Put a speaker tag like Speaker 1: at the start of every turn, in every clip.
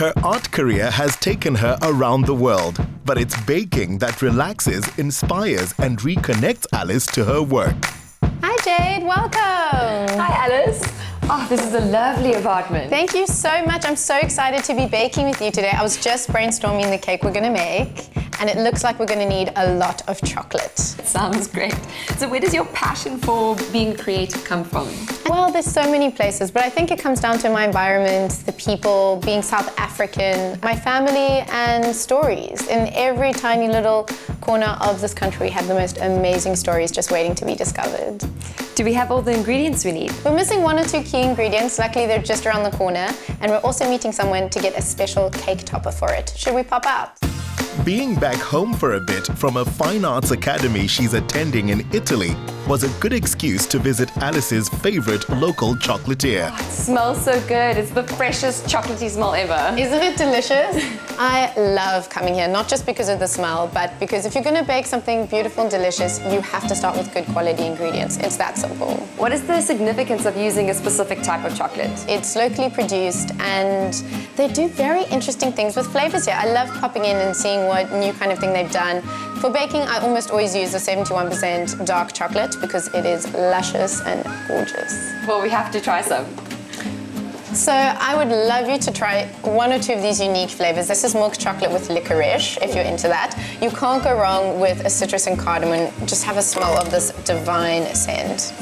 Speaker 1: Her art career has taken her around the world, but it's baking that relaxes, inspires, and reconnects Alice to her work.
Speaker 2: Hi Jade, welcome!
Speaker 3: Hi Alice. Oh, this is a lovely apartment.
Speaker 2: Thank you so much. I'm so excited to be baking with you today. I was just brainstorming the cake we're gonna make, and it looks like we're gonna need a lot of chocolate.
Speaker 3: Sounds great. So where does your passion for being creative come from?
Speaker 2: Well, there's so many places, but I think it comes down to my environment, the people, being South African, my family, and stories. In every tiny little corner of this country, we have the most amazing stories just waiting to be discovered.
Speaker 3: Do we have all the ingredients we need?
Speaker 2: We're missing 1 or 2 key ingredients. Luckily, they're just around the corner. And we're also meeting someone to get a special cake topper for it. Should we pop out?
Speaker 1: Being back home for a bit from a fine arts academy she's attending in Italy was a good excuse to visit Alice's favorite local chocolatier.
Speaker 3: It smells so good. It's the freshest chocolatey smell ever.
Speaker 2: Isn't it delicious? I love coming here, not just because of the smell, but because if you're going to bake something beautiful and delicious, you have to start with good quality ingredients. It's that simple.
Speaker 3: What is the significance of using a specific type of chocolate?
Speaker 2: It's locally produced and they do very interesting things with flavors here. I love popping in and seeing what new kind of thing they've done. For baking, I almost always use the 71% dark chocolate because it is luscious and gorgeous.
Speaker 3: Well, we have to try some.
Speaker 2: So I would love you to try 1 or 2 of these unique flavors. This is milk chocolate with licorice, if you're into that. You can't go wrong with a citrus and cardamom. Just have a smell of this divine scent.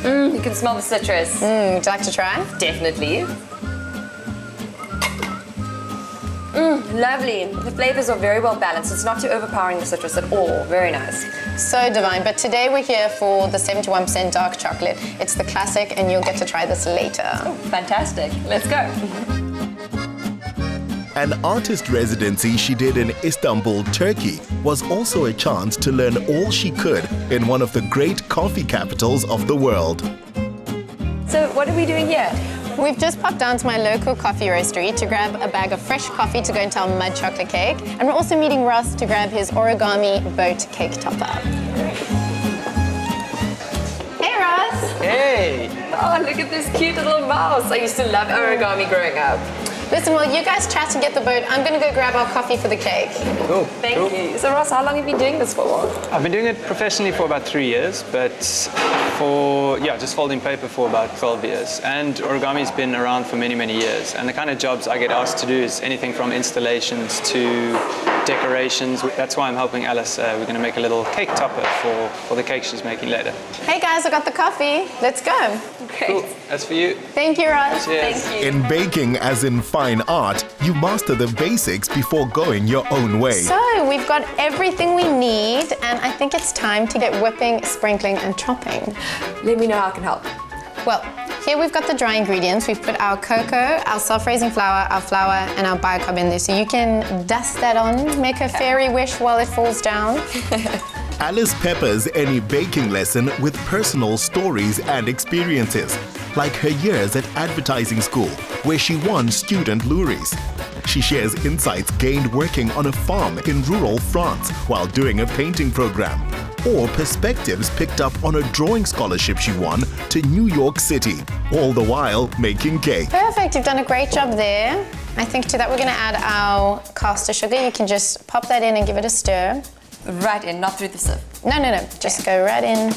Speaker 3: You can smell the citrus.
Speaker 2: Would you like to try?
Speaker 3: Definitely. Lovely. The flavors are very well balanced. It's not too overpowering the citrus at all. Very nice.
Speaker 2: So divine. But today we're here for the 71% dark chocolate. It's the classic and you'll get to try this later.
Speaker 3: Oh, fantastic. Let's go.
Speaker 1: An artist residency she did in Istanbul, Turkey, was also a chance to learn all she could in one of the great coffee capitals of the world.
Speaker 3: So what are we doing here?
Speaker 2: We've just popped down to my local coffee roastery to grab a bag of fresh coffee to go into our mud chocolate cake. And we're also meeting Ross to grab his origami boat cake topper. Hey, Ross.
Speaker 4: Hey!
Speaker 3: Oh, look at this cute little mouse. I used to love origami growing up.
Speaker 2: Listen, while you guys chat and get the boat, I'm going to go grab our coffee for the cake.
Speaker 4: Cool.
Speaker 3: Thank you. So Ross, how long have you been doing this for?
Speaker 4: I've been doing it professionally for about 3 years, but just folding paper for about 12 years. And origami's been around for many, many years. And the kind of jobs I get asked to do is anything from installations to decorations. That's why I'm helping Alice. We're going to make a little cake topper for the cake she's making later.
Speaker 2: Hey guys, I got the coffee. Let's go.
Speaker 3: Great.
Speaker 4: Cool. That's for you.
Speaker 2: Thank you, Ross.
Speaker 4: Cheers.
Speaker 3: Thank you.
Speaker 1: In baking, as in fine art, you master the basics before going your own way.
Speaker 2: So we've got everything we need, and I think it's time to get whipping, sprinkling, and chopping.
Speaker 3: Let me know how I can help.
Speaker 2: Well, here we've got the dry ingredients. We've put our cocoa, our self-raising flour, our flour, and our bicarb in there. So you can dust that on, make a fairy wish while it falls down.
Speaker 1: Alice peppers any baking lesson with personal stories and experiences, like her years at advertising school, where she won student louris. She shares insights gained working on a farm in rural France while doing a painting program, or perspectives picked up on a drawing scholarship she won to New York City, all the while making cake.
Speaker 2: Perfect, you've done a great job there. I think to that we're gonna add our caster sugar. You can just pop that in and give it a stir.
Speaker 3: Right in, not through the sieve.
Speaker 2: No, just go right in.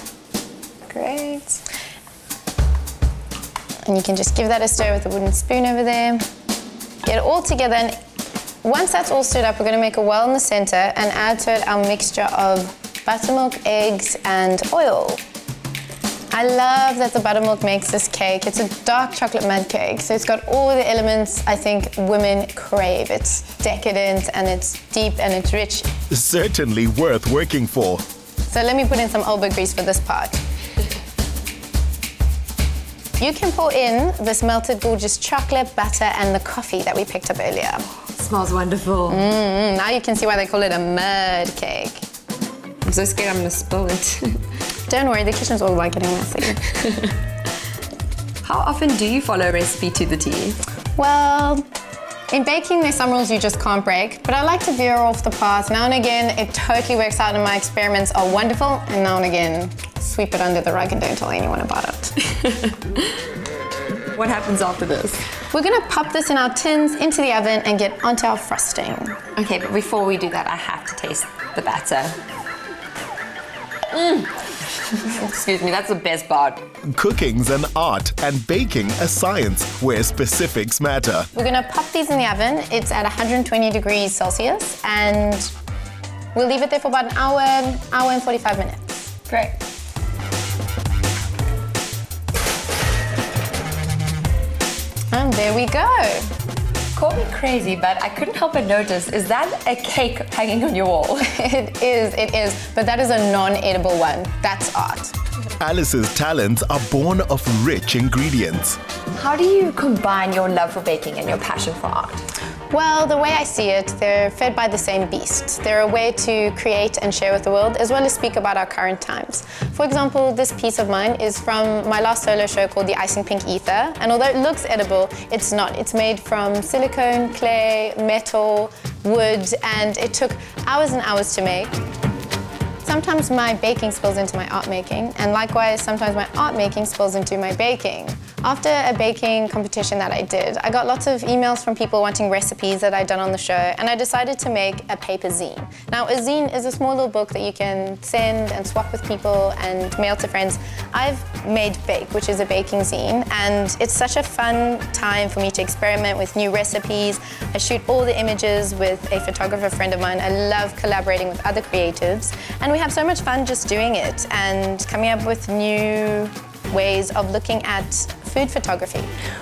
Speaker 2: Great. And you can just give that a stir with a wooden spoon over there. Get it all together, and once that's all stirred up, we're gonna make a well in the center and add to it our mixture of buttermilk, eggs, and oil. I love that the buttermilk makes this cake. It's a dark chocolate mud cake, so it's got all the elements I think women crave. It's decadent, and it's deep, and it's rich.
Speaker 1: Certainly worth working for.
Speaker 2: So let me put in some elbow grease for this part. You can pour in this melted gorgeous chocolate, butter, and the coffee that we picked up earlier.
Speaker 3: It smells wonderful.
Speaker 2: Now you can see why they call it a mud cake.
Speaker 3: I'm so scared I'm gonna spill it.
Speaker 2: Don't worry, the kitchen's all about getting messy.
Speaker 3: How often do you follow a recipe to the T?
Speaker 2: Well, in baking, there's some rules you just can't break, but I like to veer off the path. Now and again, it totally works out and my experiments are wonderful, and now and again, sweep it under the rug and don't tell anyone about it.
Speaker 3: What happens after this?
Speaker 2: We're gonna pop this in our tins into the oven and get onto our frosting.
Speaker 3: Okay, but before we do that, I have to taste the batter. Excuse me, that's the best part.
Speaker 1: Cooking's an art and baking a science where specifics matter.
Speaker 2: We're gonna pop these in the oven. It's at 120 degrees Celsius, and we'll leave it there for about an hour and 45 minutes.
Speaker 3: Great.
Speaker 2: And there we go.
Speaker 3: Call me crazy, but I couldn't help but notice, is that a cake hanging on your wall?
Speaker 2: It is, but that is a non-edible one. That's art.
Speaker 1: Alice's talents are born of rich ingredients.
Speaker 3: How do you combine your love for baking and your passion for art?
Speaker 2: Well, the way I see it, they're fed by the same beast. They're a way to create and share with the world, as well as speak about our current times. For example, this piece of mine is from my last solo show called The Icing Pink Ether, and although it looks edible, it's not. It's made from silicone, clay, metal, wood, and it took hours and hours to make. Sometimes my baking spills into my art making, and likewise, sometimes my art making spills into my baking. After a baking competition that I did, I got lots of emails from people wanting recipes that I'd done on the show, and I decided to make a paper zine. Now, a zine is a small little book that you can send and swap with people and mail to friends. I've made Bake, which is a baking zine, and it's such a fun time for me to experiment with new recipes. I shoot all the images with a photographer friend of mine. I love collaborating with other creatives, and we have so much fun just doing it and coming up with new ways of looking at food photography.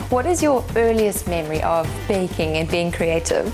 Speaker 3: What is your earliest memory of baking and being creative?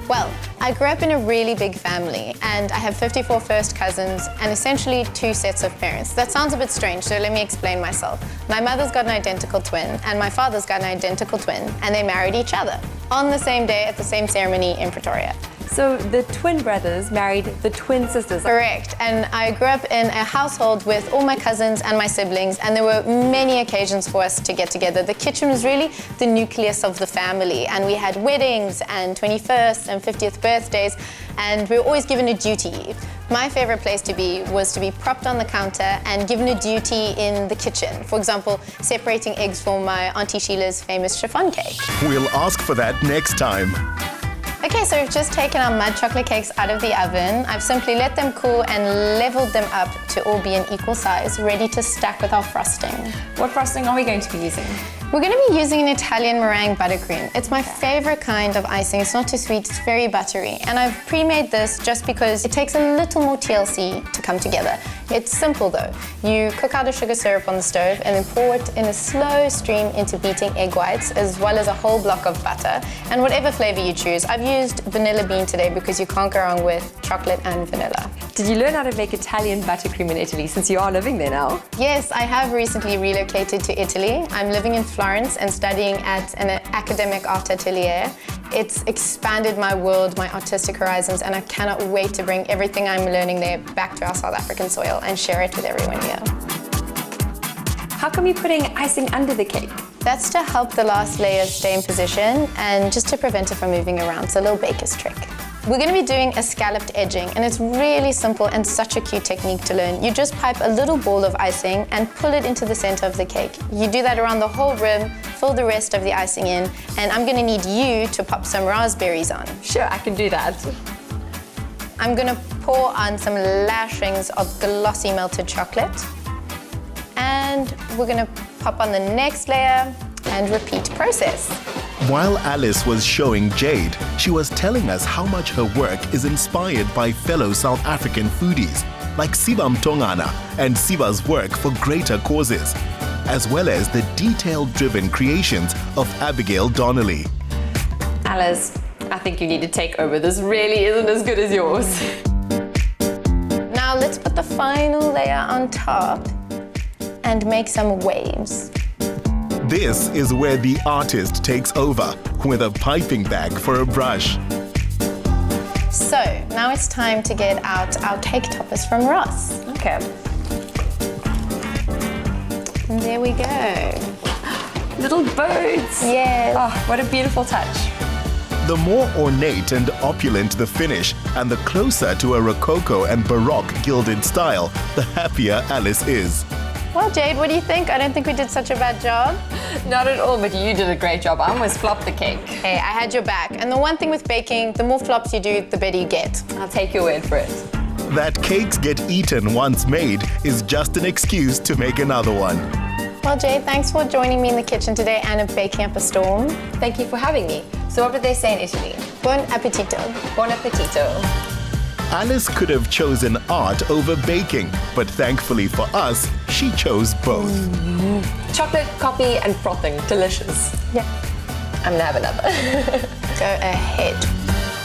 Speaker 2: Well, I grew up in a really big family, and I have 54 first cousins and essentially 2 sets of parents. That sounds a bit strange, so let me explain myself. My mother's got an identical twin, and my father's got an identical twin, and they married each other on the same day at the same ceremony in Pretoria.
Speaker 3: So the twin brothers married the twin sisters.
Speaker 2: Correct, and I grew up in a household with all my cousins and my siblings, and there were many occasions for us to get together. The kitchen was really the nucleus of the family, and we had weddings and 21st and 50th birthdays, and we were always given a duty. My favorite place to be was to be propped on the counter and given a duty in the kitchen. For example, separating eggs for my Auntie Sheila's famous chiffon cake.
Speaker 1: We'll ask for that next time.
Speaker 2: Okay, so we've just taken our mud chocolate cakes out of the oven. I've simply let them cool and leveled them up to all be an equal size, ready to stack with our frosting.
Speaker 3: What frosting are we going to be using?
Speaker 2: We're going to be using an Italian meringue buttercream. It's my favorite kind of icing. It's not too sweet, it's very buttery. And I've pre-made this just because it takes a little more TLC to come together. It's simple though. You cook out a sugar syrup on the stove and then pour it in a slow stream into beating egg whites, as well as a whole block of butter, and whatever flavor you choose. I've used vanilla bean today because you can't go wrong with chocolate and vanilla.
Speaker 3: Did you learn how to make Italian buttercream in Italy since you are living there now?
Speaker 2: Yes, I have recently relocated to Italy. I'm living in Florence and studying at an academic art atelier. It's expanded my world, my artistic horizons, and I cannot wait to bring everything I'm learning there back to our South African soil and share it with everyone here.
Speaker 3: How come you're putting icing under the cake?
Speaker 2: That's to help the last layer stay in position and just to prevent it from moving around. It's a little baker's trick. We're going to be doing a scalloped edging, and it's really simple and such a cute technique to learn. You just pipe a little ball of icing and pull it into the center of the cake. You do that around the whole rim, fill the rest of the icing in, and I'm going to need you to pop some raspberries on.
Speaker 3: Sure, I can do that.
Speaker 2: I'm going to pour on some lashings of glossy melted chocolate, and we're going to pop on the next layer and repeat process.
Speaker 1: While Alice was showing Jade, she was telling us how much her work is inspired by fellow South African foodies like Siba Mtongana and Siba's work for greater causes, as well as the detail-driven creations of Abigail Donnelly.
Speaker 3: Alice, I think you need to take over. This really isn't as good as yours.
Speaker 2: Now let's put the final layer on top and make some waves.
Speaker 1: This is where the artist takes over with a piping bag for a brush.
Speaker 2: So now it's time to get out our cake toppers from Ross.
Speaker 3: Okay.
Speaker 2: And there we go.
Speaker 3: Little birds.
Speaker 2: Yes.
Speaker 3: Oh, what a beautiful touch.
Speaker 1: The more ornate and opulent the finish, and the closer to a Rococo and Baroque gilded style, the happier Alice is.
Speaker 2: Well, Jade, what do you think? I don't think we did such a bad job.
Speaker 3: Not at all, but you did a great job. I almost flopped the cake.
Speaker 2: Hey, I had your back. And the one thing with baking, the more flops you do, the better you get.
Speaker 3: I'll take your word for it.
Speaker 1: That cakes get eaten once made is just an excuse to make another one.
Speaker 2: Well, Jade, thanks for joining me in the kitchen today and baking up a storm.
Speaker 3: Thank you for having me. So what did they say in Italy?
Speaker 2: Buon appetito.
Speaker 3: Buon appetito.
Speaker 1: Alice could have chosen art over baking, but thankfully for us, she chose both.
Speaker 3: Chocolate, coffee, and frothing. Delicious.
Speaker 2: Yeah.
Speaker 3: I'm gonna have another.
Speaker 2: Go ahead.